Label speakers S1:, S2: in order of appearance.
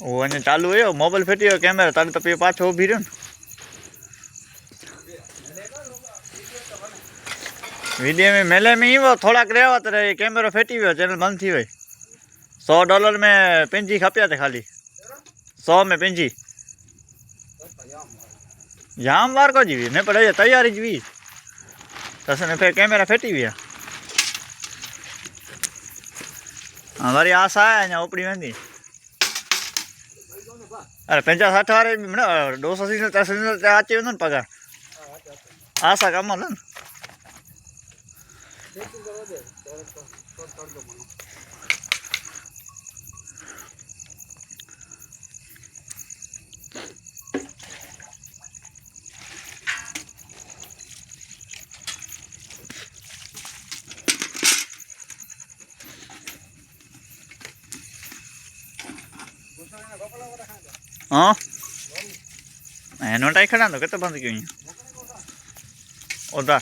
S1: वो अने चालू है मोबाइल फेटी कैमरा तारे तो पे पाछो उभी रह्यो वीडियो में मेले में ही वो थोड़ा रेवा तो कैमरा फेटी हुआ चैनल बंद थी भाई $100 में पिंजी खपिया थे खाली 100 में पिंजी जाम बार को जीवी ने पड़े तैयारी जीवी तसने फिर कैमरा फेटी हुआ हमारी आशा है यहाँ उपड़ी में अरे 50-60 वारे 280 आचे ना पगार आशा कम ना हाँ एनो टाइम खड़ा तो कितना बंद क्यों उधर